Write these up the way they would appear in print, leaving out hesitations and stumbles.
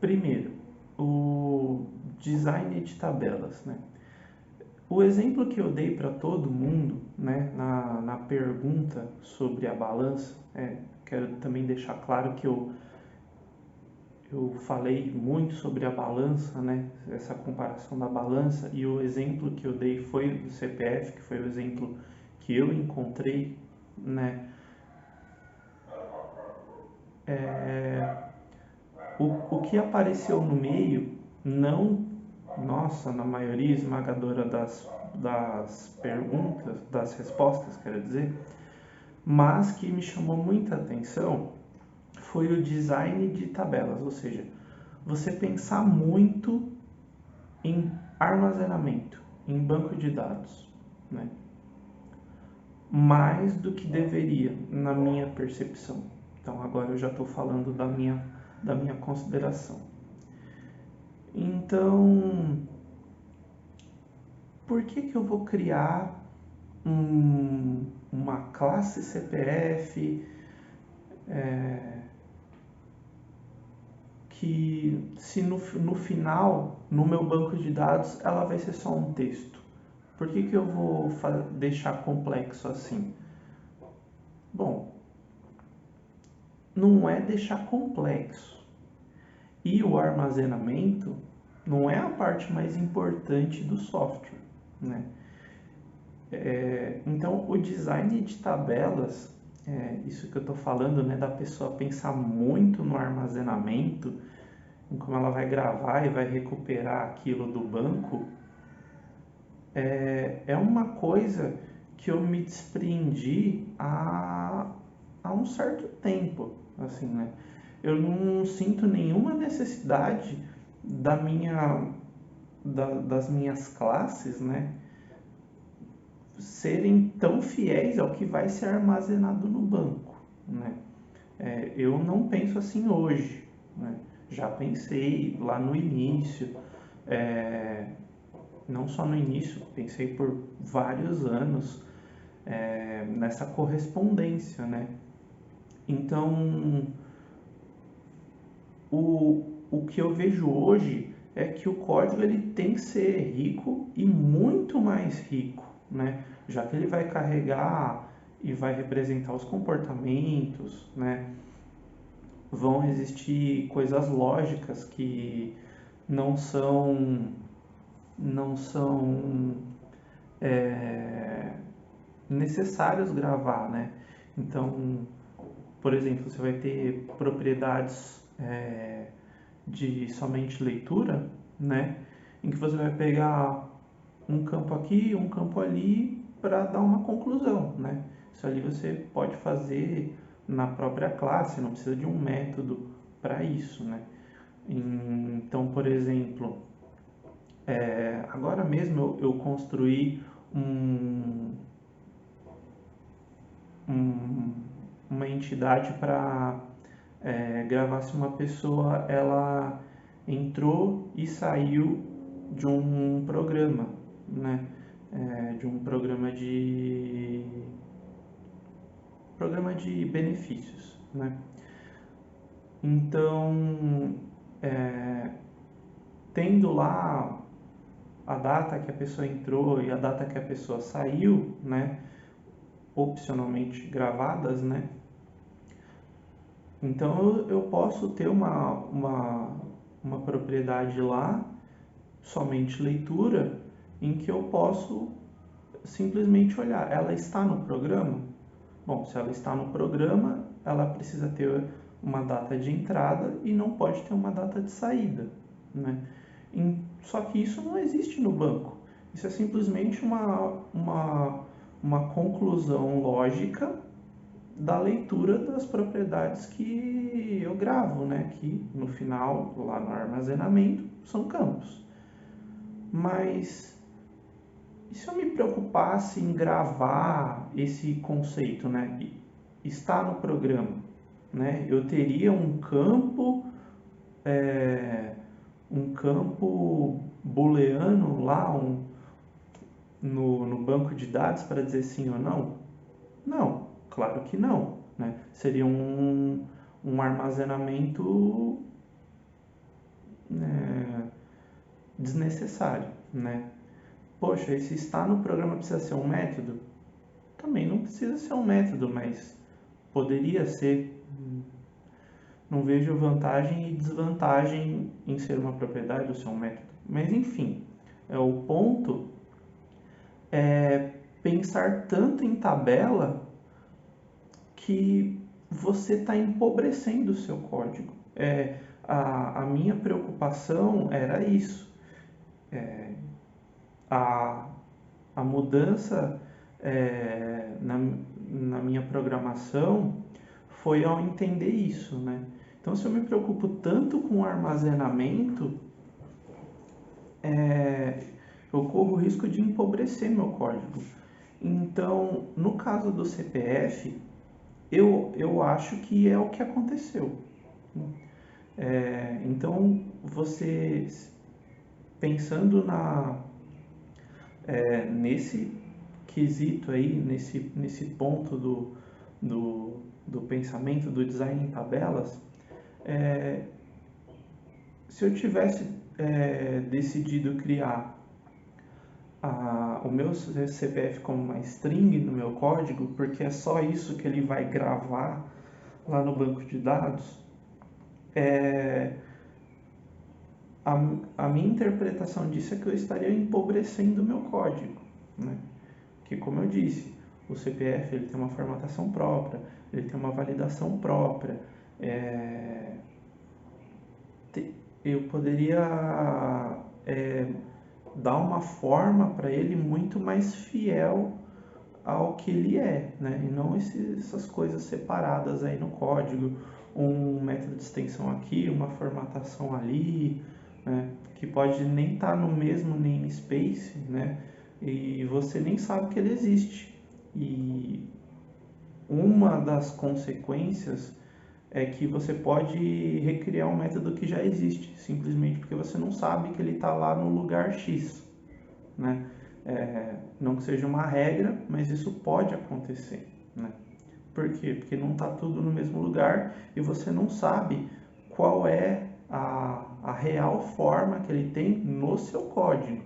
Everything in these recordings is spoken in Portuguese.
Primeiro, o design de tabelas, né? O exemplo que eu dei para todo mundo, né, na pergunta sobre a balança, quero também deixar claro que eu falei muito sobre a balança, né, essa comparação da balança, e o exemplo que eu dei foi do CPF, que foi o exemplo que eu encontrei, né. O que apareceu no meio, não, nossa, na maioria esmagadora das perguntas, das respostas, quero dizer, mas que me chamou muita atenção foi o design de tabelas, ou seja, você pensar muito em armazenamento, em banco de dados, né? Mais do que deveria, na minha percepção. Então agora eu já estou falando da minha consideração. Então, por que eu vou criar uma classe CPF que, se no final, no meu banco de dados, ela vai ser só um texto? Por que eu vou deixar complexo assim? Bom, não é deixar complexo. E o armazenamento não é a parte mais importante do software, né? Então, o design de tabelas, isso que eu estou falando, né, da pessoa pensar muito no armazenamento, em como ela vai gravar e vai recuperar aquilo do banco, é uma coisa que eu me despreendi há um certo tempo, assim, né? Eu não sinto nenhuma necessidade das minhas classes, né, serem tão fiéis ao que vai ser armazenado no banco, né? Eu não penso assim hoje, né? Já pensei lá no início, não só no início, pensei por vários anos nessa correspondência, né? Então, o que eu vejo hoje é que o código ele tem que ser rico e muito mais rico, né? Já que ele vai carregar e vai representar os comportamentos, né? Vão existir coisas lógicas que não são não são necessários gravar, né? Então, por exemplo, você vai ter propriedades de somente leitura, né? Em que você vai pegar um campo aqui, um campo ali para dar uma conclusão, né? Isso ali você pode fazer na própria classe, não precisa de um método para isso, né? Então, por exemplo, agora mesmo eu construí um, uma entidade para gravar se uma pessoa ela entrou e saiu de um programa, né? De um programa de benefícios, né? Então, tendo lá a data que a pessoa entrou e a data que a pessoa saiu, né, opcionalmente gravadas, né? Então eu posso ter uma propriedade lá, somente leitura, em que eu posso simplesmente olhar, ela está no programa? Bom, se ela está no programa, ela precisa ter uma data de entrada e não pode ter uma data de saída, né? Só que isso não existe no banco. Isso é simplesmente uma conclusão lógica da leitura das propriedades que eu gravo, né? Que no final, lá no armazenamento, são campos. Mas e se eu me preocupasse em gravar esse conceito, né? Está no programa, né? Eu teria um campo booleano lá no banco de dados para dizer sim ou não? Não, claro que não, né? Seria um armazenamento desnecessário, né? Poxa, e se está no programa precisa ser um método? Também não precisa ser um método, mas poderia ser. Não vejo vantagem e desvantagem em ser uma propriedade ou ser um método. Mas enfim, o ponto é pensar tanto em tabela que você está empobrecendo o seu código. A minha preocupação era isso. A, a mudança na minha programação foi ao entender isso, né? Então, se eu me preocupo tanto com o armazenamento, eu corro o risco de empobrecer meu código. Então, no caso do CPF, eu acho que é o que aconteceu. Então, você pensando nesse quesito aí, nesse ponto do pensamento do design em tabelas, se eu tivesse decidido criar o meu CPF como uma string no meu código, porque é só isso que ele vai gravar lá no banco de dados, a minha interpretação disso é que eu estaria empobrecendo o meu código, né? Que, como eu disse, o CPF ele tem uma formatação própria, ele tem uma validação própria. Eu poderia dar uma forma para ele muito mais fiel ao que ele é, né? E não essas coisas separadas aí no código, um método de extensão aqui, uma formatação ali, né? Que pode nem estar no mesmo namespace, né? E você nem sabe que ele existe. E uma das consequências é que você pode recriar um método que já existe, simplesmente porque você não sabe que ele está lá no lugar X, né? Não que seja uma regra, mas isso pode acontecer, né? Por quê? Porque não está tudo no mesmo lugar e você não sabe qual é a real forma que ele tem no seu código.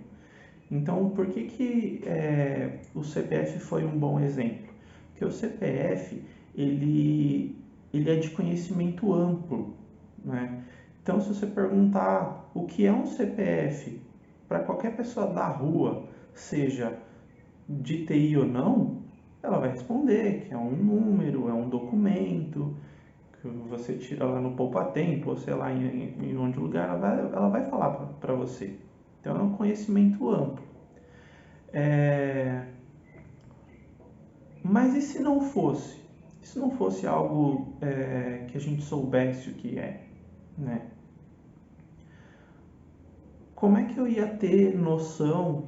Então, por que o CPF foi um bom exemplo? Porque o CPF ele é de conhecimento amplo, né? Então, se você perguntar o que é um CPF para qualquer pessoa da rua, seja de TI ou não, ela vai responder que é um número, é um documento, que você tira lá no poupa-tempo, ou sei lá em onde lugar, ela vai falar para você. Então, é um conhecimento amplo. Mas e se não fosse? E se não fosse algo que a gente soubesse o que é, né? Como é que eu ia ter noção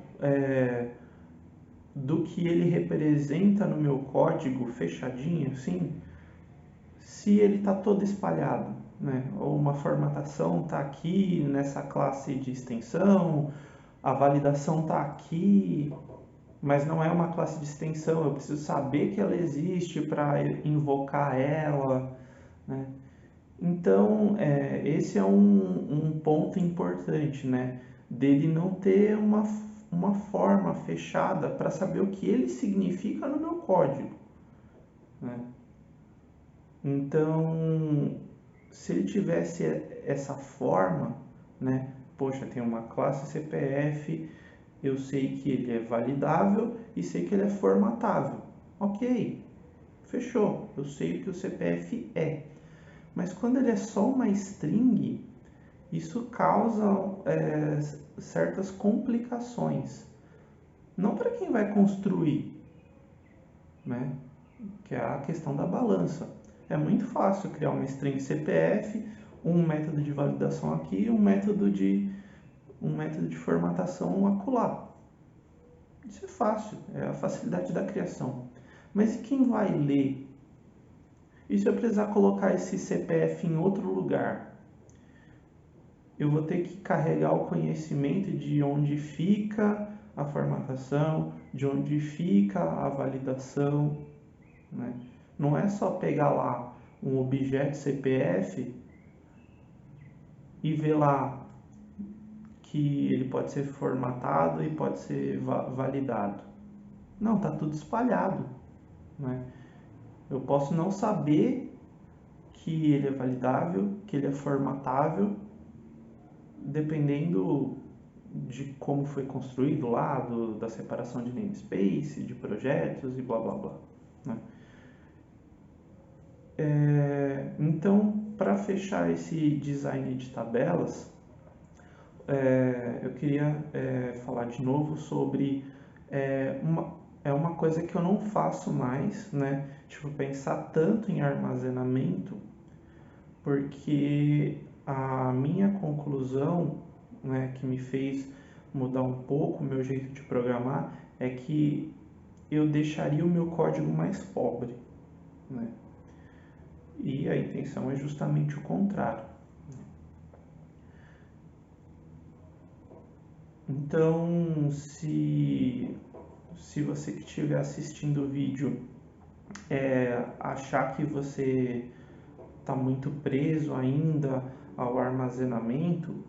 do que ele representa no meu código fechadinho, assim, se ele está todo espalhado, né? Ou uma formatação está aqui nessa classe de extensão, a validação está aqui, mas não é uma classe de extensão, eu preciso saber que ela existe para invocar ela, né? Então, esse é um ponto importante, né? Dele não ter uma forma fechada para saber o que ele significa no meu código, né? Então, se ele tivesse essa forma, né? Poxa, tem uma classe CPF, eu sei que ele é validável e sei que ele é formatável. Ok, fechou, eu sei o que o CPF é. Mas quando ele é só uma string, isso causa certas complicações. Não para quem vai construir, né? Que é a questão da balança. É muito fácil criar uma string CPF, um método de validação aqui, um método de formatação acolá. Isso é fácil, é a facilidade da criação. Mas e quem vai ler? E se eu precisar colocar esse CPF em outro lugar? Eu vou ter que carregar o conhecimento de onde fica a formatação, de onde fica a validação, né? Não é só pegar lá um objeto CPF e ver lá que ele pode ser formatado e pode ser validado? Não, está tudo espalhado, né? Eu posso não saber que ele é validável, que ele é formatável, dependendo de como foi construído lá, da separação de namespace, de projetos e blá blá blá, né? Então, para fechar esse design de tabelas, eu queria falar de novo sobre uma coisa que eu não faço mais, né? Tipo, pensar tanto em armazenamento, porque a minha conclusão, né, que me fez mudar um pouco o meu jeito de programar, é que eu deixaria o meu código mais pobre, né? E a intenção é justamente o contrário. Então, se você que estiver assistindo o vídeo achar que você está muito preso ainda ao armazenamento,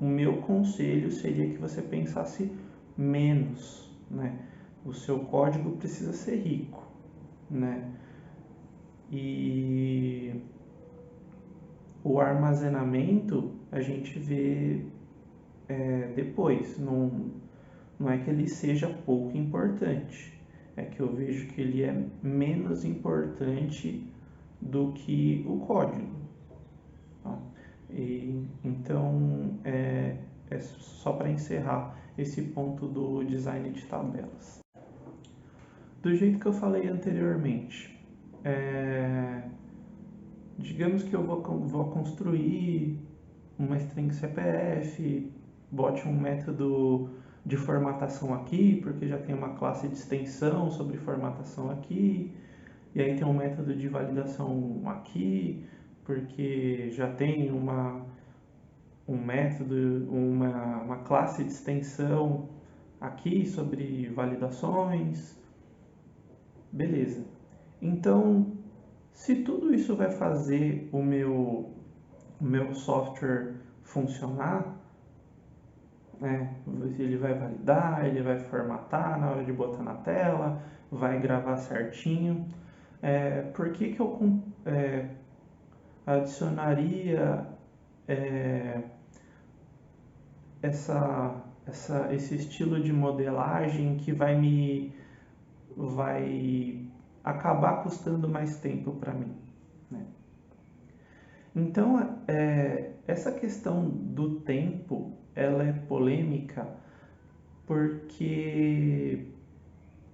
o meu conselho seria que você pensasse menos, né? O seu código precisa ser rico, né? E o armazenamento a gente vê depois, não é que ele seja pouco importante, é que eu vejo que ele é menos importante do que o código. Tá? Então, é só para encerrar esse ponto do design de tabelas. Do jeito que eu falei anteriormente, digamos que eu vou construir uma string CPF, bote um método de formatação aqui, porque já tem uma classe de extensão sobre formatação aqui, e aí tem um método de validação aqui, porque já tem um método, uma classe de extensão aqui sobre validações. Beleza. Então, se tudo isso vai fazer o meu software funcionar, né? Ele vai validar, ele vai formatar na hora de botar na tela, vai gravar certinho. Por que eu adicionaria esse estilo de modelagem que vai acabar custando mais tempo para mim, né? Então, essa questão do tempo, ela é polêmica porque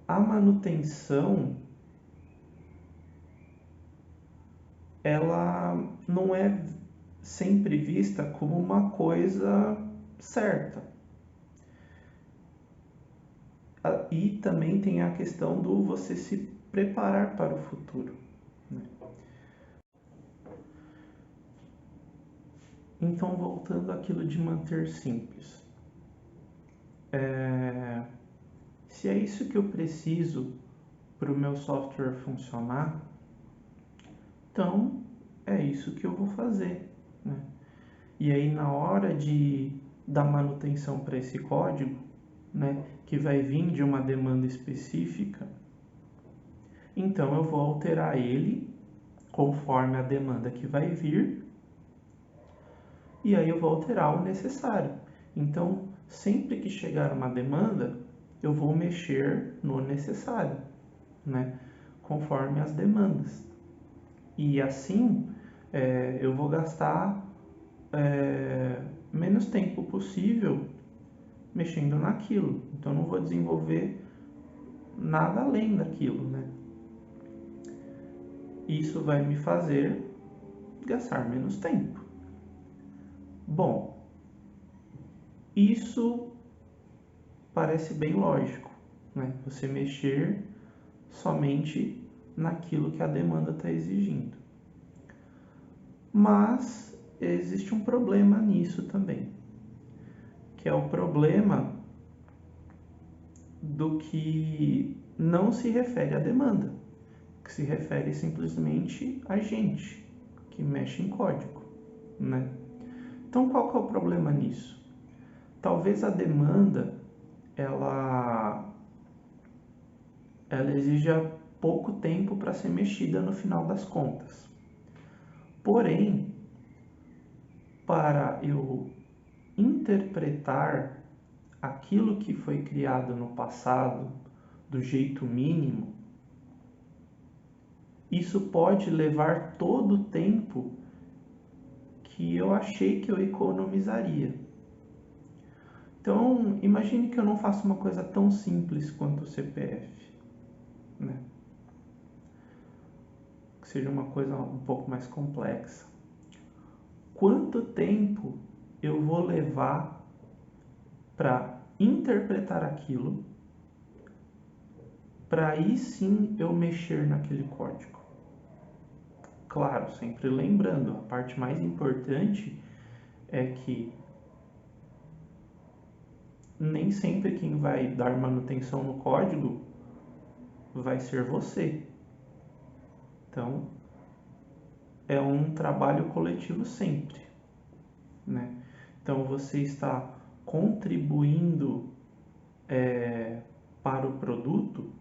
a manutenção, ela não é sempre vista como uma coisa certa. E também tem a questão do você se preparar para o futuro, né? Então, voltando àquilo de manter simples. Se é isso que eu preciso para o meu software funcionar, então é isso que eu vou fazer, né? E aí, na hora de dar manutenção para esse código, né, que vai vir de uma demanda específica, então eu vou alterar ele conforme a demanda que vai vir, e aí eu vou alterar o necessário. Então, sempre que chegar uma demanda, eu vou mexer no necessário, né, conforme as demandas. E assim, eu vou gastar menos tempo possível mexendo naquilo. Então, não vou desenvolver nada além daquilo, né? Isso vai me fazer gastar menos tempo. Bom, isso parece bem lógico, né? Você mexer somente naquilo que a demanda está exigindo. Mas existe um problema nisso também, que é o problema do que não se refere à demanda, que se refere simplesmente a gente que mexe em código, né? Então, qual que é o problema nisso? talvez a demanda ela exija pouco tempo para ser mexida no final das contas. Porém, para eu interpretar aquilo que foi criado no passado do jeito mínimo, isso pode levar todo o tempo que eu achei que eu economizaria. Então, imagine que eu não faço uma coisa tão simples quanto o CPF, né? Que seja uma coisa um pouco mais complexa. Quanto tempo eu vou levar para interpretar aquilo, para aí sim eu mexer naquele código? Claro, sempre lembrando, a parte mais importante é que nem sempre quem vai dar manutenção no código vai ser você. Então, é um trabalho coletivo sempre, né? Então, você está contribuindo para o produto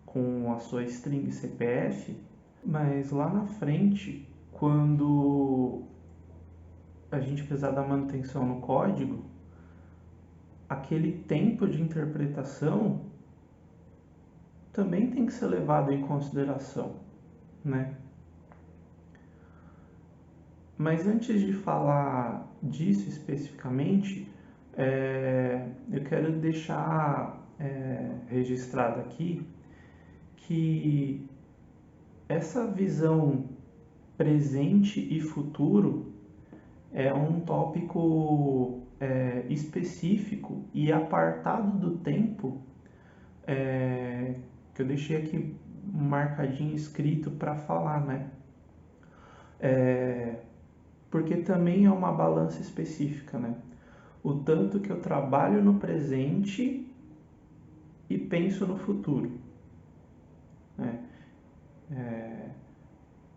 com a sua string CPF, mas lá na frente, quando a gente precisar dar manutenção no código, aquele tempo de interpretação também tem que ser levado em consideração, né? Mas antes de falar disso especificamente, eu quero deixar registrado aqui que essa visão presente e futuro é um tópico específico e apartado do tempo que eu deixei aqui marcadinho, escrito para falar, né? Porque também é uma balança específica, né? O tanto que eu trabalho no presente e penso no futuro, né?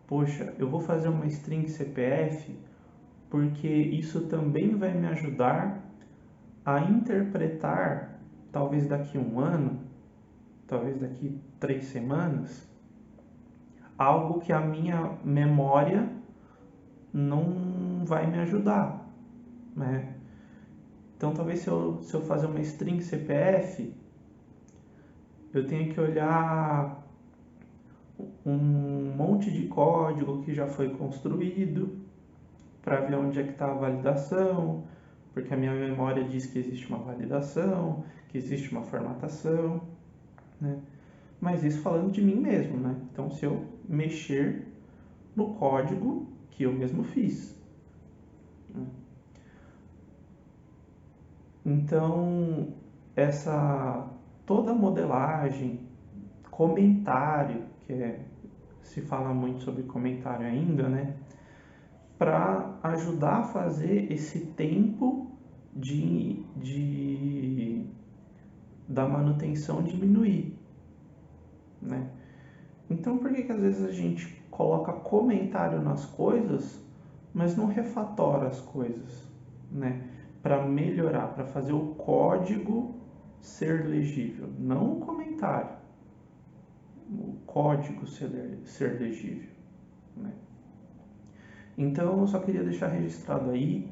Poxa, eu vou fazer uma string CPF porque isso também vai me ajudar a interpretar, talvez daqui a um ano, talvez daqui 3 semanas, algo que a minha memória não vai me ajudar, né? Então, talvez se eu fazer uma string CPF, eu tenha que olhar um monte de código que já foi construído para ver onde é que está a validação, porque a minha memória diz que existe uma validação, que existe uma formatação, né? Mas isso falando de mim mesmo, né? Então, se eu mexer no código que eu mesmo fiz, né? Então, essa toda modelagem, comentário, se fala muito sobre comentário ainda, né? Para ajudar a fazer esse tempo da manutenção diminuir, né? Então, por que às vezes a gente coloca comentário nas coisas, mas não refatora as coisas, né? Para melhorar, para fazer o código ser legível, não o comentário, o código ser legível, né? Então, eu só queria deixar registrado aí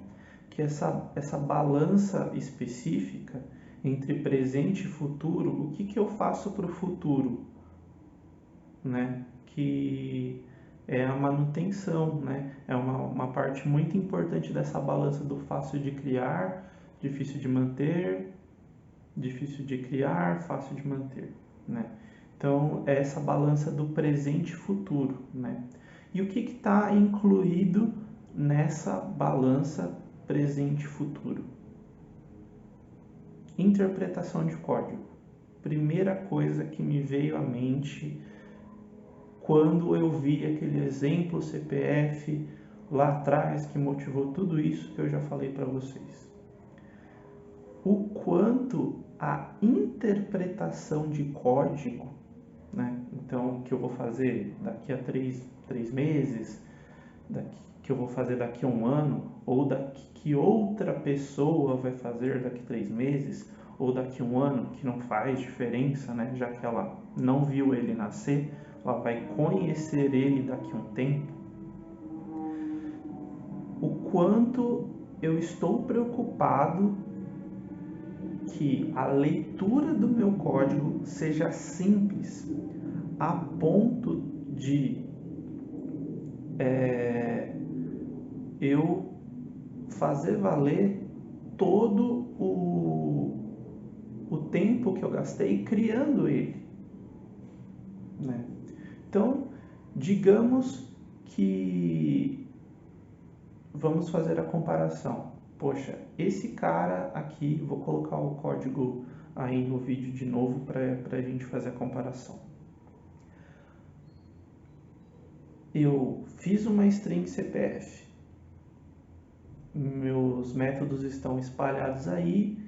que essa balança específica entre presente e futuro, o que eu faço para o futuro, né? Que é a manutenção, né? É uma parte muito importante dessa balança do fácil de criar, difícil de manter, difícil de criar, fácil de manter, né? Então, é essa balança do presente e futuro, né? E o que está incluído nessa balança presente e futuro? Interpretação de código. Primeira coisa que me veio à mente quando eu vi aquele exemplo CPF lá atrás que motivou tudo isso que eu já falei para vocês. O quanto a interpretação de código, né? Então, que eu vou fazer daqui a 3 meses, que eu vou fazer daqui a um ano, ou que outra pessoa vai fazer daqui a 3 meses, ou daqui a um ano, que não faz diferença, né? Já que ela não viu ele nascer, ela vai conhecer ele daqui a um tempo. O quanto eu estou preocupado que a leitura do meu código seja simples, a ponto de eu fazer valer todo o tempo que eu gastei criando ele, né? Então, digamos que vamos fazer a comparação. Poxa, esse cara aqui, vou colocar o código aí no vídeo de novo para a gente fazer a comparação. Eu fiz uma string CPF. Meus métodos estão espalhados aí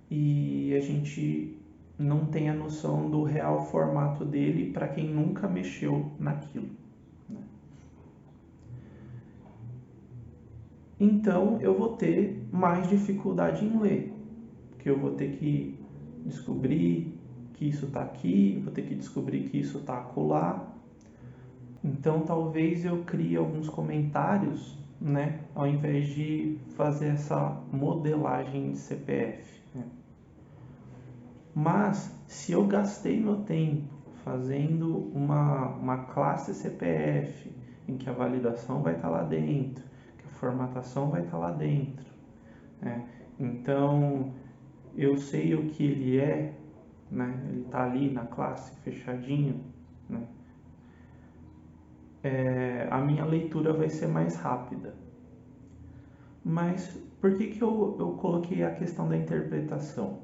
e a gente não tem a noção do real formato dele para quem nunca mexeu naquilo, né? Então eu vou ter mais dificuldade em ler, porque eu vou ter que descobrir que isso está aqui, vou ter que descobrir que isso está acolá. Então talvez eu crie alguns comentários, né, ao invés de fazer essa modelagem de CPF, né? Mas se eu gastei meu tempo fazendo uma classe CPF, em que a validação vai estar lá dentro, que a formatação vai estar lá dentro, né? Então eu sei o que ele é, né? Ele está ali na classe fechadinho, né? A minha leitura vai ser mais rápida. Mas por que eu coloquei a questão da interpretação,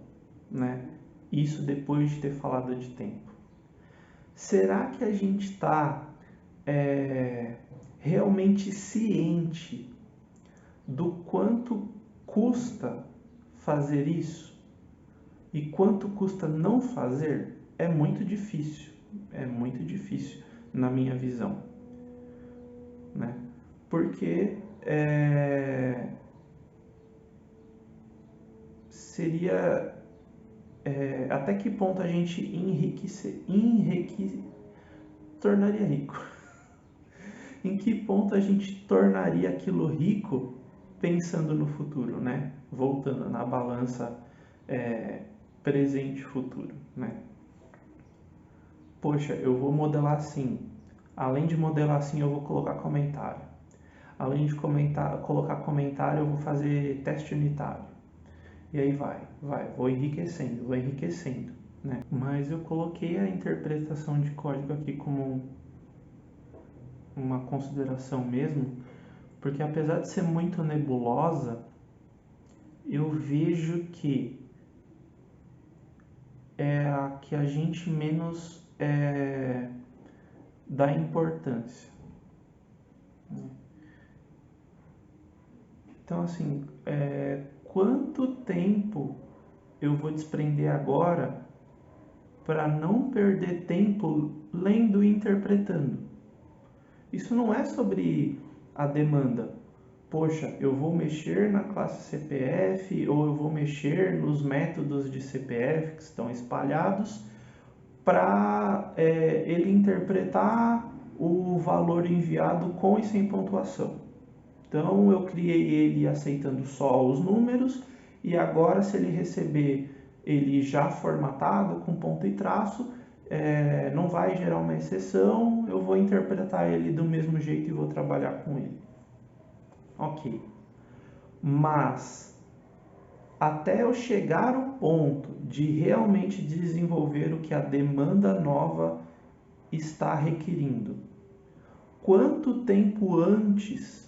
né? Isso depois de ter falado de tempo. Será que a gente está realmente ciente do quanto custa fazer isso e quanto custa não fazer? É muito difícil na minha visão, né? Porque seria até que ponto a gente tornaria rico? Em que ponto a gente tornaria aquilo rico pensando no futuro, né? Voltando na balança presente e futuro, né? Poxa, eu vou modelar assim. Além de modelar assim, eu vou colocar comentário. Além de colocar comentário, eu vou fazer teste unitário. E aí vou enriquecendo, né? Mas eu coloquei a interpretação de código aqui como uma consideração mesmo, porque apesar de ser muito nebulosa, eu vejo que é a que a gente menos dá importância. Então, assim, quanto tempo eu vou desprender agora para não perder tempo lendo e interpretando? Isso não é sobre a demanda. Poxa, eu vou mexer na classe CPF ou eu vou mexer nos métodos de CPF que estão espalhados para ele interpretar o valor enviado com e sem pontuação. Então eu criei ele aceitando só os números e agora se ele receber ele já formatado com ponto e traço, não vai gerar uma exceção, eu vou interpretar ele do mesmo jeito e vou trabalhar com ele. Ok. Mas até eu chegar ao ponto de realmente desenvolver o que a demanda nova está requerindo, quanto tempo antes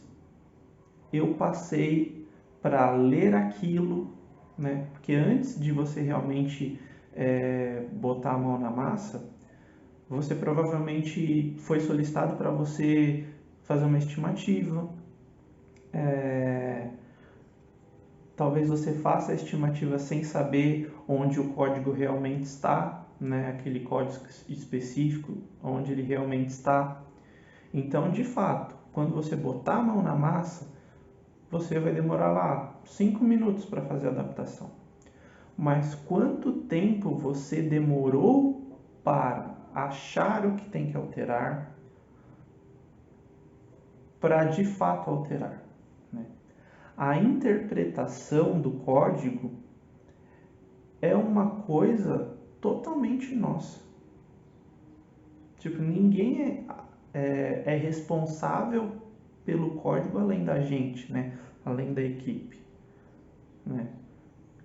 eu passei para ler aquilo, né? Porque antes de você realmente botar a mão na massa, você provavelmente foi solicitado para você fazer uma estimativa. Talvez você faça a estimativa sem saber onde o código realmente está, né? Aquele código específico, onde ele realmente está. Então, de fato, Quando você botar a mão na massa, você vai demorar lá 5 minutos para fazer a adaptação. Mas quanto tempo você demorou para achar o que tem que alterar, para de fato alterar, né? A interpretação do código é uma coisa totalmente nossa. Tipo, ninguém é responsável pelo código além da gente, né? Além da equipe, né?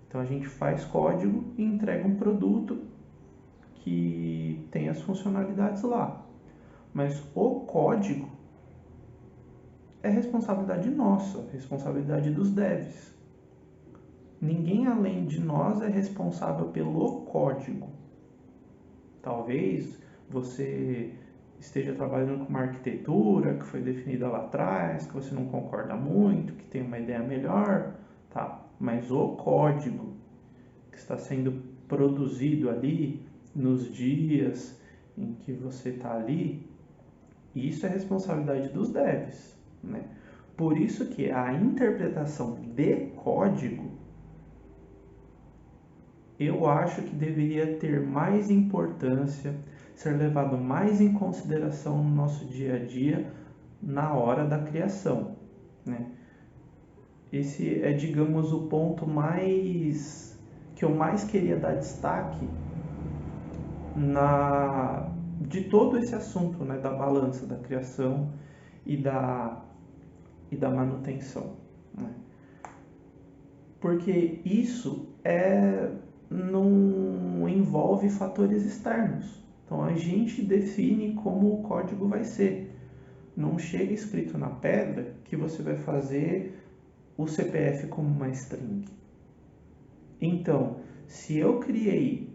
Então a gente faz código e entrega um produto que tem as funcionalidades lá. Mas o código é responsabilidade nossa, responsabilidade dos devs. Ninguém além de nós é responsável pelo código. Talvez você esteja trabalhando com uma arquitetura que foi definida lá atrás, que você não concorda muito, que tem uma ideia melhor, tá? Mas o código que está sendo produzido ali nos dias em que você está ali, isso é responsabilidade dos devs, né? Por isso que a interpretação de código eu acho que deveria ter mais importância, ser levado mais em consideração no nosso dia a dia na hora da criação, né? Esse é, digamos, o ponto mais que eu mais queria dar destaque de todo esse assunto, né, da balança da criação e da manutenção, né? Porque isso não envolve fatores externos. Então a gente define como o código vai ser. Não chega escrito na pedra que você vai fazer o CPF como uma string. Então, se eu criei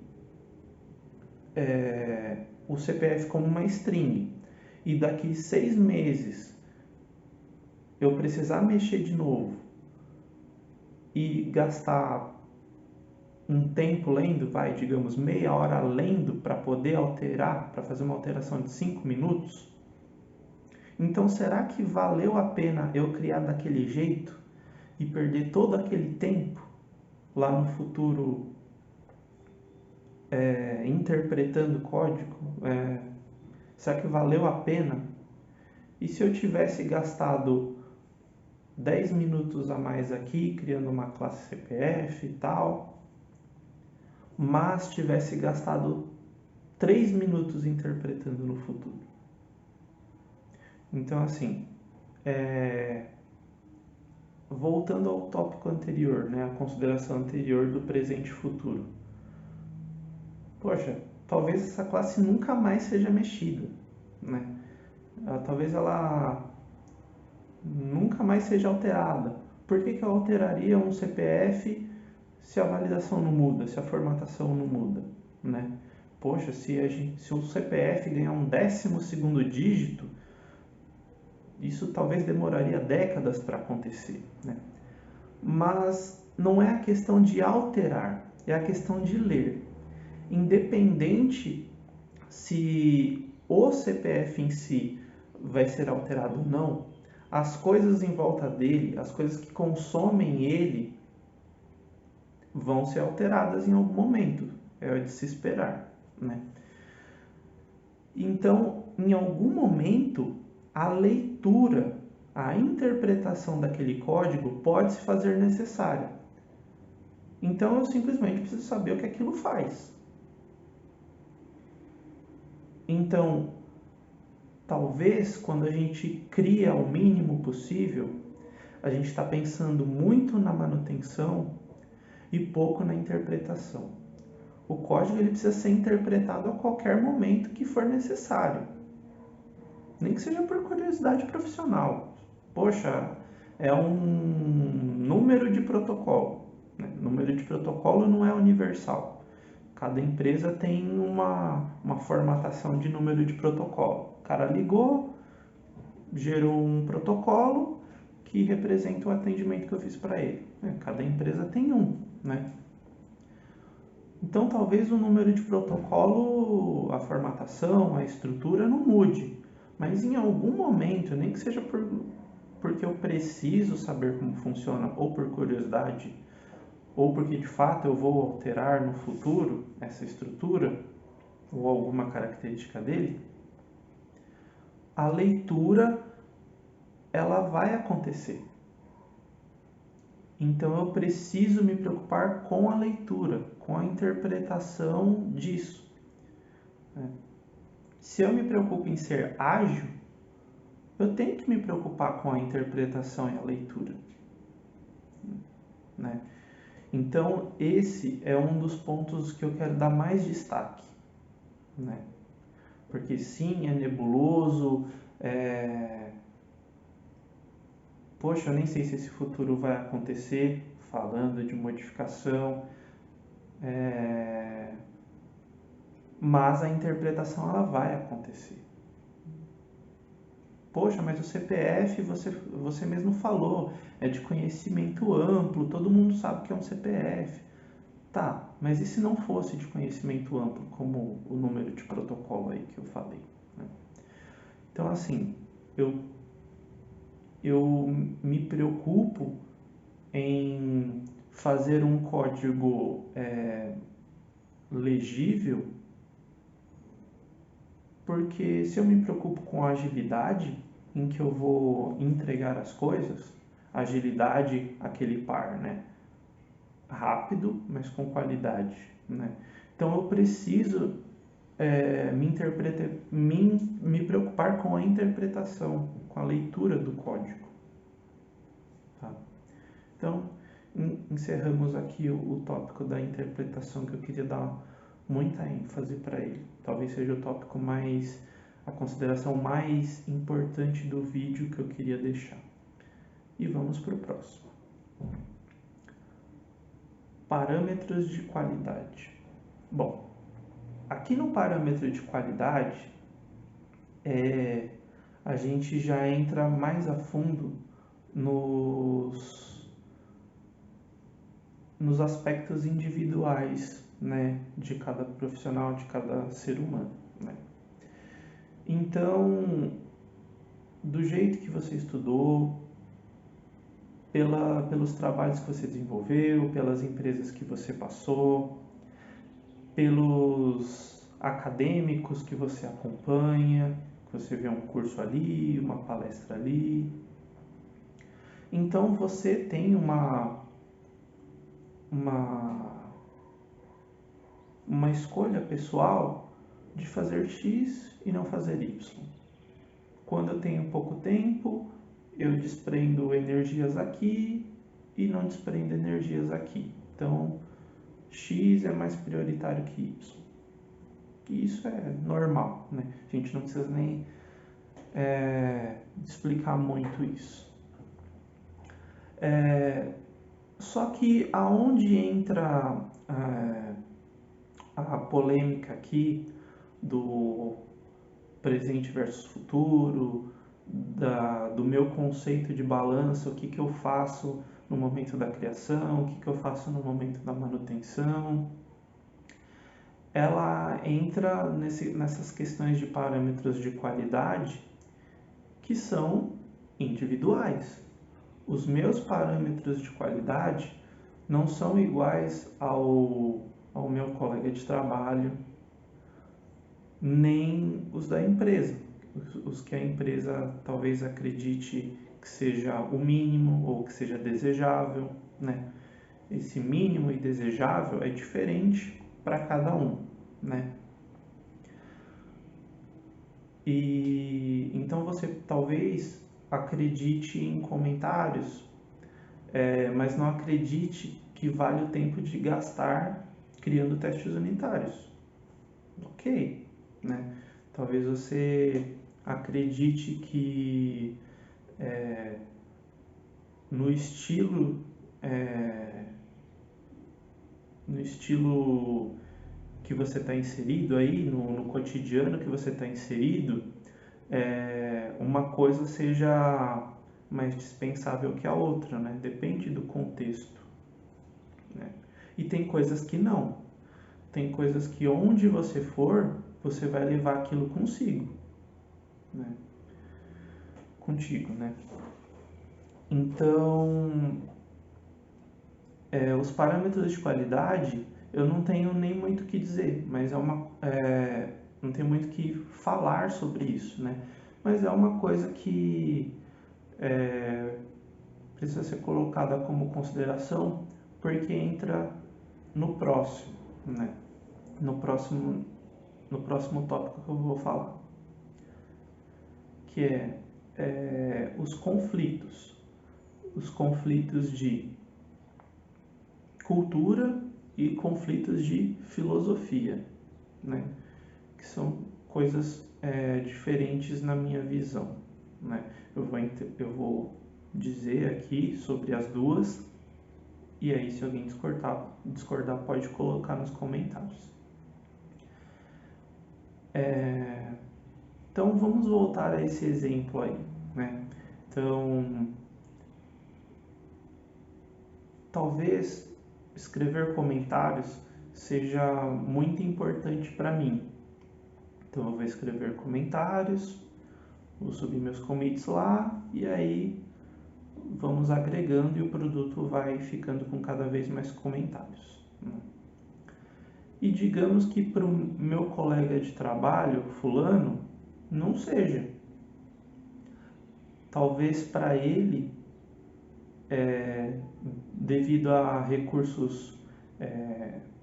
o CPF como uma string e daqui 6 meses eu precisar mexer de novo e gastar um tempo lendo, digamos, meia hora lendo para poder alterar, para fazer uma alteração de 5 minutos, então será que valeu a pena eu criar daquele jeito e perder todo aquele tempo lá no futuro interpretando código? Será que valeu a pena? E se eu tivesse gastado 10 minutos a mais aqui, criando uma classe CPF e tal, mas tivesse gastado 3 minutos interpretando no futuro? Então, assim, voltando ao tópico anterior, né, a consideração anterior do presente e futuro. Poxa, talvez essa classe nunca mais seja mexida, né? Talvez ela nunca mais seja alterada. Por que eu alteraria um CPF se a validação não muda, se a formatação não muda, né? Poxa, se o CPF ganhar um 12º dígito, isso talvez demoraria décadas para acontecer, né? Mas não é a questão de alterar, é a questão de ler. Independente se o CPF em si vai ser alterado ou não, as coisas em volta dele, as coisas que consomem ele, vão ser alteradas em algum momento. É de se esperar, né? Então, em algum momento, a leitura, a interpretação daquele código pode se fazer necessária. Então, eu simplesmente preciso saber o que aquilo faz. Então, talvez quando a gente cria o mínimo possível, a gente está pensando muito na manutenção e pouco na interpretação. O código ele precisa ser interpretado a qualquer momento que for necessário. Nem que seja por curiosidade profissional. Poxa, é um número de protocolo, né? Número de protocolo não é universal. Cada empresa tem uma formatação de número de protocolo. O cara ligou, gerou um protocolo que representa o atendimento que eu fiz para ele. Cada empresa tem um, né? Então talvez o número de protocolo, a formatação, a estrutura não mude, Mas em algum momento, nem que seja porque eu preciso saber como funciona, ou por curiosidade, ou porque de fato eu vou alterar no futuro essa estrutura, ou alguma característica dele, a leitura ela vai acontecer. Então eu preciso me preocupar com a leitura, com a interpretação disso. Se eu me preocupo em ser ágil, eu tenho que me preocupar com a interpretação e a leitura, né? Então esse é um dos pontos que eu quero dar mais destaque, né? Porque sim, é nebuloso, poxa, eu nem sei se esse futuro vai acontecer, falando de modificação, mas a interpretação ela vai acontecer. Poxa, mas o CPF, você mesmo falou, é de conhecimento amplo, todo mundo sabe que é um CPF. Tá, mas e se não fosse de conhecimento amplo, como o número de protocolo aí que eu falei, né? Então, assim, eu me preocupo em fazer um código legível, porque se eu me preocupo com a agilidade, em que eu vou entregar as coisas, agilidade, aquele par, né? Rápido, mas com qualidade, né? Então eu preciso me preocupar com a interpretação, com a leitura do código, tá? Então, encerramos aqui o tópico da interpretação, que eu queria dar muita ênfase para ele. Talvez seja o tópico mais, a consideração mais importante do vídeo que eu queria deixar. E vamos para o próximo. Parâmetros de qualidade. Bom, aqui no parâmetro de qualidade, a gente já entra mais a fundo nos aspectos individuais, né, de cada profissional, de cada ser humano, né? Então, do jeito que você estudou, pelos trabalhos que você desenvolveu, pelas empresas que você passou, pelos acadêmicos que você acompanha, que você vê um curso ali, uma palestra ali. Então você tem uma escolha pessoal de fazer X e não fazer Y. Quando eu tenho pouco tempo, eu desprendo energias aqui e não desprendo energias aqui. Então, X é mais prioritário que Y. E isso é normal, né? A gente não precisa nem explicar muito isso. Só que aonde entra a polêmica aqui do presente versus futuro, do meu conceito de balança, o que eu faço no momento da criação, o que eu faço no momento da manutenção, ela entra nessas questões de parâmetros de qualidade que são individuais. Os meus parâmetros de qualidade não são iguais ao meu colega de trabalho, nem os da empresa. Os que a empresa talvez acredite que seja o mínimo ou que seja desejável, né? Esse mínimo e desejável é diferente para cada um, né? E então você talvez acredite em comentários, mas não acredite que vale o tempo de gastar criando testes unitários. Ok, né? Talvez você acredite que no estilo que você está inserido aí, no cotidiano que você está inserido, uma coisa seja mais dispensável que a outra, né? Depende do contexto, né? E tem coisas que não. Tem coisas que onde você for, você vai levar aquilo consigo, né? contigo, né? Então, os parâmetros de qualidade, eu não tenho nem muito o que dizer, mas não tenho muito o que falar sobre isso, né? Mas é uma coisa que precisa ser colocada como consideração, porque entra no próximo, né? No próximo tópico que eu vou falar, que é os conflitos de cultura e conflitos de filosofia, né? Que são coisas diferentes na minha visão, né? Eu vou dizer aqui sobre as duas, e aí se alguém discordar pode colocar nos comentários. Então vamos voltar a esse exemplo aí, né? Então, talvez escrever comentários seja muito importante para mim. Então eu vou escrever comentários, vou subir meus commits lá e aí vamos agregando e o produto vai ficando com cada vez mais comentários, né? E digamos que para o meu colega de trabalho, fulano, não seja. Talvez para ele, devido a recursos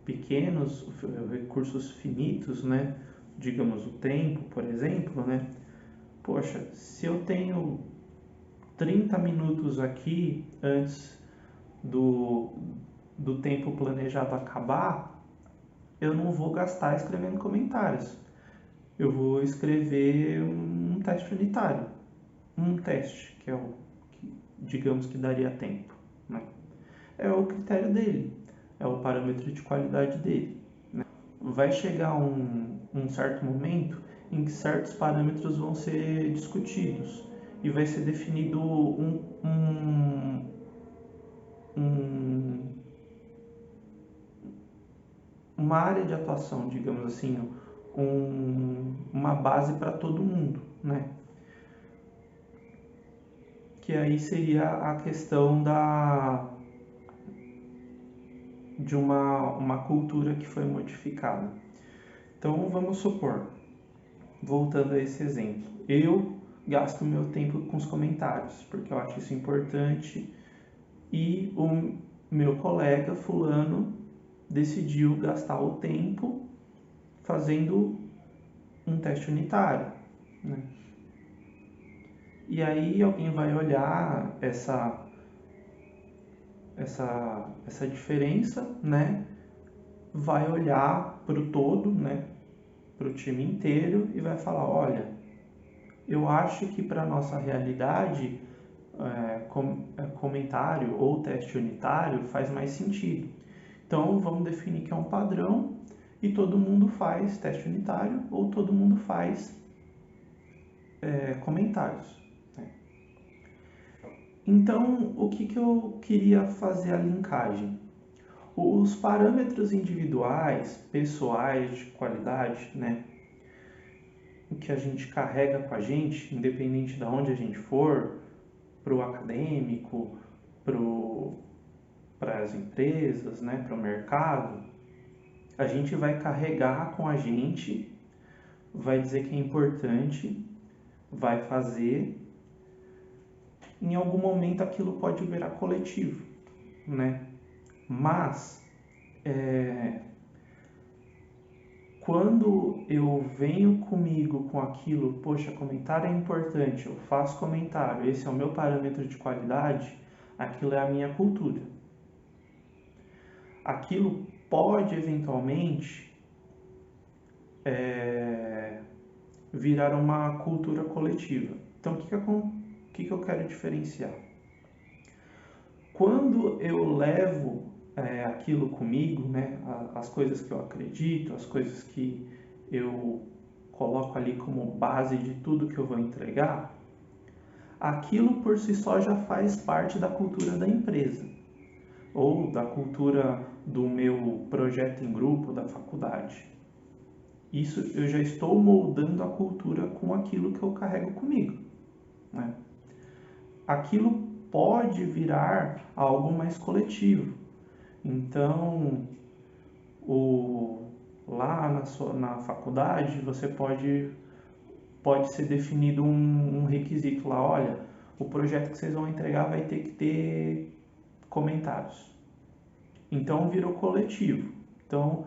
pequenos, recursos finitos, né? Digamos o tempo, por exemplo, né? Poxa, se eu tenho 30 minutos aqui antes do tempo planejado acabar, eu não vou gastar escrevendo comentários. Eu vou escrever um teste unitário. Um teste, que é o que, digamos que daria tempo, né? É o critério dele, é o parâmetro de qualidade dele, né? Vai chegar um certo momento em que certos parâmetros vão ser discutidos e vai ser definido uma área de atuação, digamos assim, uma base para todo mundo, né? Que aí seria a questão de uma cultura que foi modificada. Então vamos supor, voltando a esse exemplo, eu gasto meu tempo com os comentários, porque eu acho isso importante, e o meu colega fulano decidiu gastar o tempo fazendo um teste unitário, né? E aí alguém vai olhar essa diferença, né? Vai olhar para o todo, né? Para o time inteiro e vai falar, olha, eu acho que para nossa realidade comentário ou teste unitário faz mais sentido. Então vamos definir que é um padrão e todo mundo faz teste unitário ou todo mundo faz comentários, né? Então o que eu queria fazer a linkagem? Os parâmetros individuais, pessoais de qualidade, né? O que a gente carrega com a gente, independente de onde a gente for, para o acadêmico, para as empresas, né, para o mercado, a gente vai carregar com a gente, vai dizer que é importante, vai fazer. Em algum momento aquilo pode virar coletivo, né? Mas quando eu venho comigo com aquilo, poxa, comentário é importante, eu faço comentário, esse é o meu parâmetro de qualidade, aquilo é a minha cultura. Aquilo pode eventualmente virar uma cultura coletiva. Então, o que eu quero diferenciar? Quando eu levo aquilo comigo, né, as coisas que eu acredito, as coisas que eu coloco ali como base de tudo que eu vou entregar, aquilo por si só já faz parte da cultura da empresa ou da cultura do meu projeto em grupo, da faculdade. Isso eu já estou moldando a cultura com aquilo que eu carrego comigo, né? aquilo pode virar algo mais coletivo. Então, lá na faculdade, você pode ser definido um requisito lá, olha, o projeto que vocês vão entregar vai ter que ter comentários. Então virou coletivo. Então,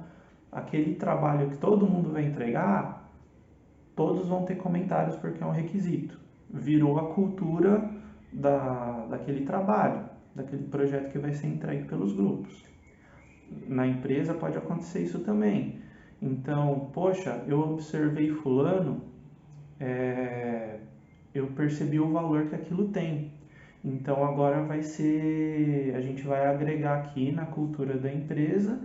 aquele trabalho que todo mundo vai entregar, todos vão ter comentários porque é um requisito. Virou a cultura daquele trabalho, daquele projeto que vai ser entregue pelos grupos. Na empresa pode acontecer isso também. Então, poxa, eu observei fulano, eu percebi o valor que aquilo tem. Então agora a gente vai agregar aqui na cultura da empresa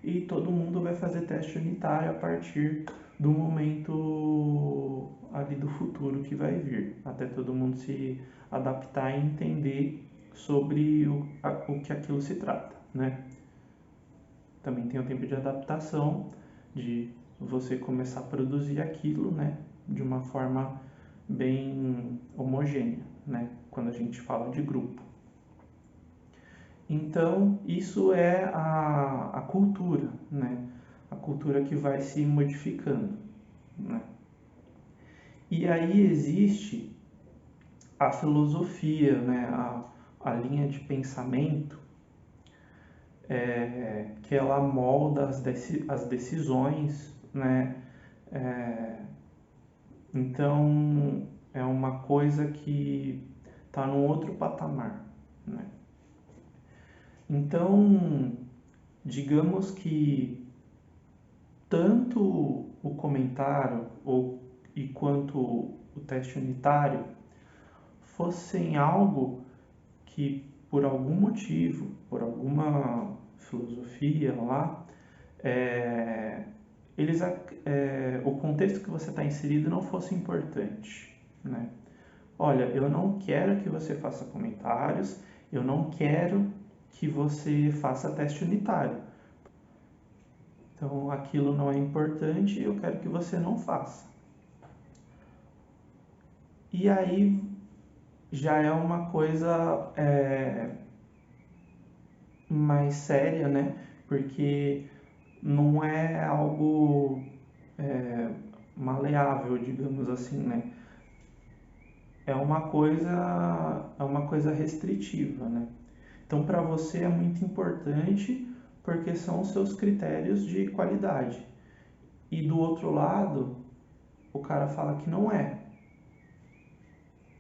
e todo mundo vai fazer teste unitário a partir do momento ali do futuro que vai vir, até todo mundo se adaptar e entender sobre o que aquilo se trata, né? Também tem o tempo de adaptação, de você começar a produzir aquilo, né, de uma forma bem homogênea, né, quando a gente fala de grupo. Então, isso é a cultura, né, a cultura que vai se modificando, né. E aí existe a filosofia, né, a linha de pensamento, que ela molda as decisões, né? Então é uma coisa que está num outro patamar, né? Então, digamos que tanto o comentário e quanto o teste unitário fossem algo que por algum motivo, por alguma filosofia lá, o contexto que você está inserido não fosse importante, né? Olha, eu não quero que você faça comentários, eu não quero que você faça teste unitário. Então, aquilo não é importante e eu quero que você não faça. E aí já é uma coisa mais séria, né? Porque não é algo maleável, digamos assim, né? É uma coisa restritiva, né? Então, para você é muito importante porque são os seus critérios de qualidade. E do outro lado, o cara fala que não é.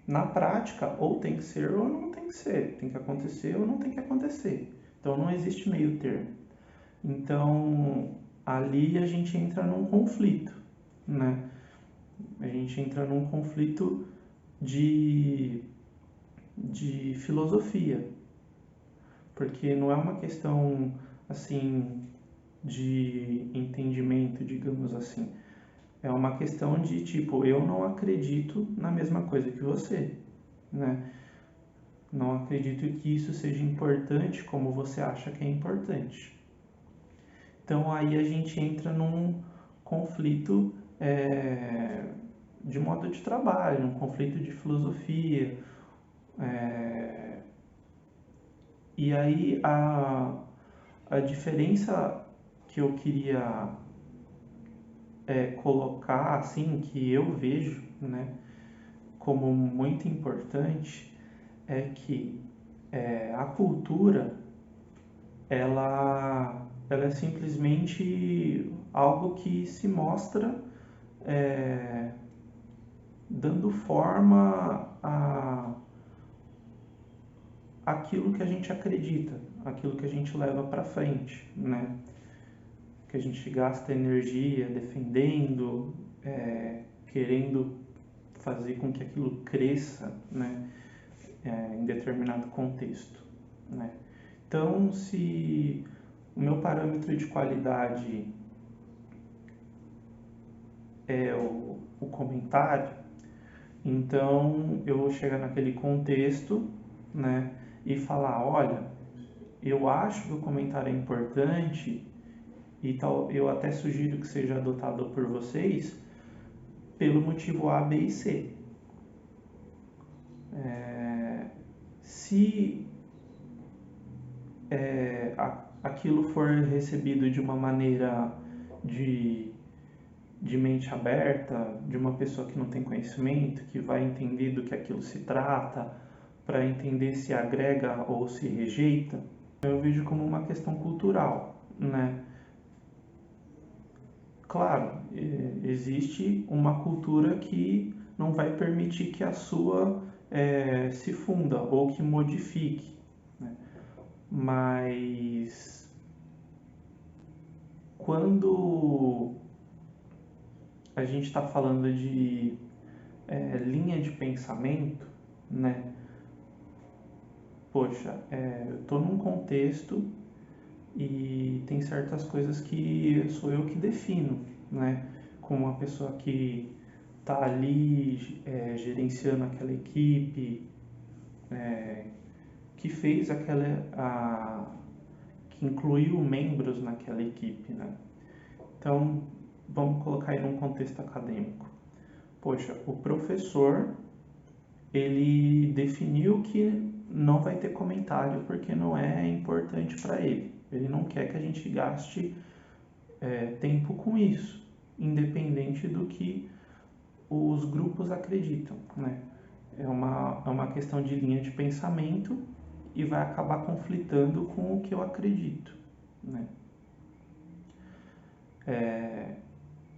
Na prática, ou tem que ser ou não tem que ser. Tem que acontecer ou não tem que acontecer. Então, não existe meio termo. Então, ali a gente entra num conflito, né? A gente entra num conflito de filosofia, porque não é uma questão assim de entendimento, digamos assim. É uma questão de tipo, eu não acredito na mesma coisa que você, né? Não acredito que isso seja importante como você acha que é importante. Então aí a gente entra num conflito de modo de trabalho, um conflito de filosofia. E aí a diferença que eu queria colocar, assim, que eu vejo, né, como muito importante, é que a cultura, ela é simplesmente algo que se mostra dando forma aquilo que a gente acredita, aquilo que a gente leva para frente, né? Que a gente gasta energia defendendo, querendo fazer com que aquilo cresça, né? Em determinado contexto, né? Então, se o meu parâmetro de qualidade é o comentário, então eu vou chegar naquele contexto, né, e falar, olha, eu acho que o comentário é importante e tal, eu até sugiro que seja adotado por vocês pelo motivo A, B e C. Se aquilo for recebido de uma maneira de mente aberta, de uma pessoa que não tem conhecimento, que vai entender do que aquilo se trata, para entender se agrega ou se rejeita, eu vejo como uma questão cultural, né? Claro, existe uma cultura que não vai permitir que a sua se funda ou que modifique, né? Mas quando a gente está falando de linha de pensamento, né? Poxa, eu estou num contexto e tem certas coisas que sou eu que defino, né? Como uma pessoa que está ali gerenciando aquela equipe, que fez que incluiu membros naquela equipe, né? Então, vamos colocar aí num contexto acadêmico. Poxa, o professor, ele definiu que não vai ter comentário porque não é importante para ele. Ele não quer que a gente gaste tempo com isso, independente do que os grupos acreditam, né? É uma questão de linha de pensamento e vai acabar conflitando com o que eu acredito, né?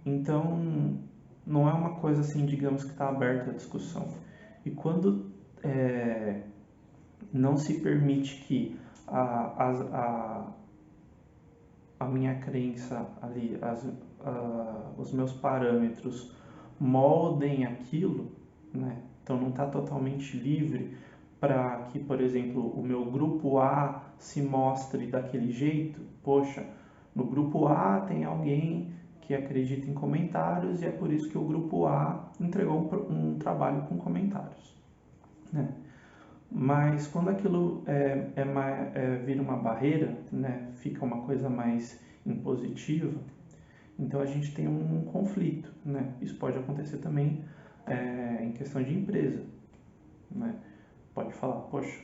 Então, não é uma coisa assim, digamos, que está aberta à discussão. E quando não se permite que a minha crença ali, os meus parâmetros moldem aquilo, né? Então não está totalmente livre para que, por exemplo, o meu grupo A se mostre daquele jeito. Poxa, no grupo A tem alguém que acredita em comentários e é por isso que o grupo A entregou um trabalho com comentários, né? Mas quando aquilo vira uma barreira, né, fica uma coisa mais impositiva, então a gente tem um conflito, né? Isso pode acontecer também em questão de empresa, né? Pode falar, poxa,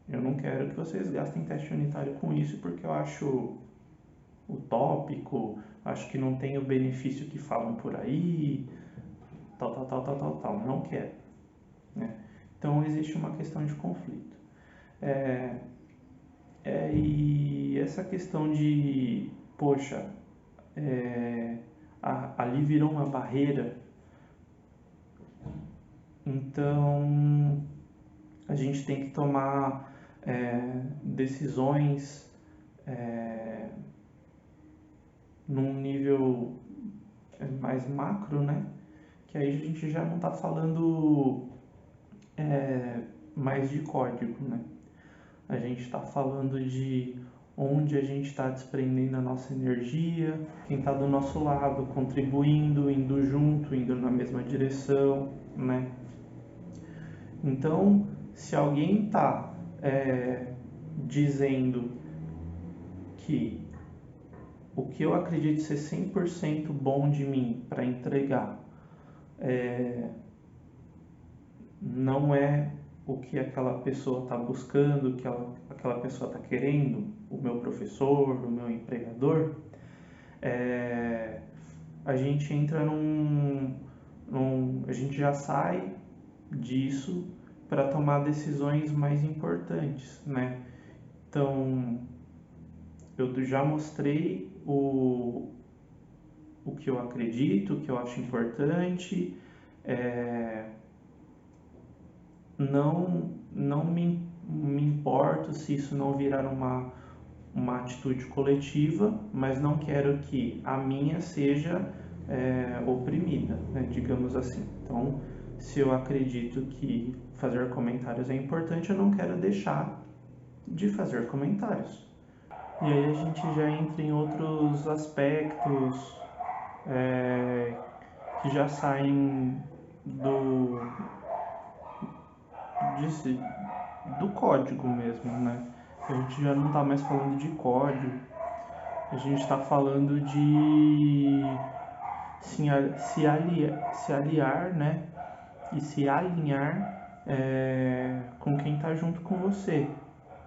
eu não quero que vocês gastem teste unitário com isso porque eu acho utópico, acho que não tem o benefício que falam por aí, tal, não quero, né? Então existe uma questão de conflito. E essa questão de, poxa, ali virou uma barreira, então a gente tem que tomar decisões num nível mais macro, né? Que aí a gente já não está falando mais de código, né? A gente está falando de onde a gente está desprendendo a nossa energia, quem está do nosso lado, contribuindo, indo junto, indo na mesma direção, né? Então, se alguém está dizendo que o que eu acredito ser 100% bom de mim para entregar não é o que aquela pessoa está buscando, o que aquela pessoa está querendo, o meu professor, o meu empregador, a gente entra a gente já sai disso para tomar decisões mais importantes, né? Então, eu já mostrei o que eu acredito, o que eu acho importante, não me importo se isso não virar uma atitude coletiva, mas não quero que a minha seja oprimida, né, digamos assim. Então, se eu acredito que fazer comentários é importante, eu não quero deixar de fazer comentários. E aí a gente já entra em outros aspectos que já saem do código mesmo, né? A gente já não está mais falando de código, a gente está falando de se aliar, né? E se alinhar com quem está junto com você,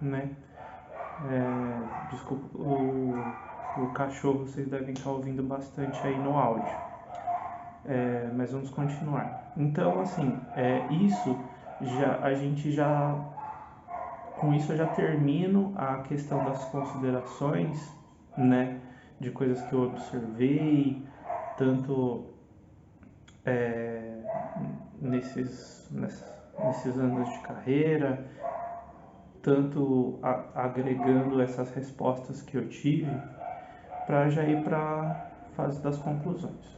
né? Desculpa, o cachorro vocês devem estar ouvindo bastante aí no áudio. Mas vamos continuar. Então, assim, isso a gente já, com isso eu já termino a questão das considerações, né, de coisas que eu observei, tanto nesses anos de carreira, tanto agregando essas respostas que eu tive, para já ir para a fase das conclusões.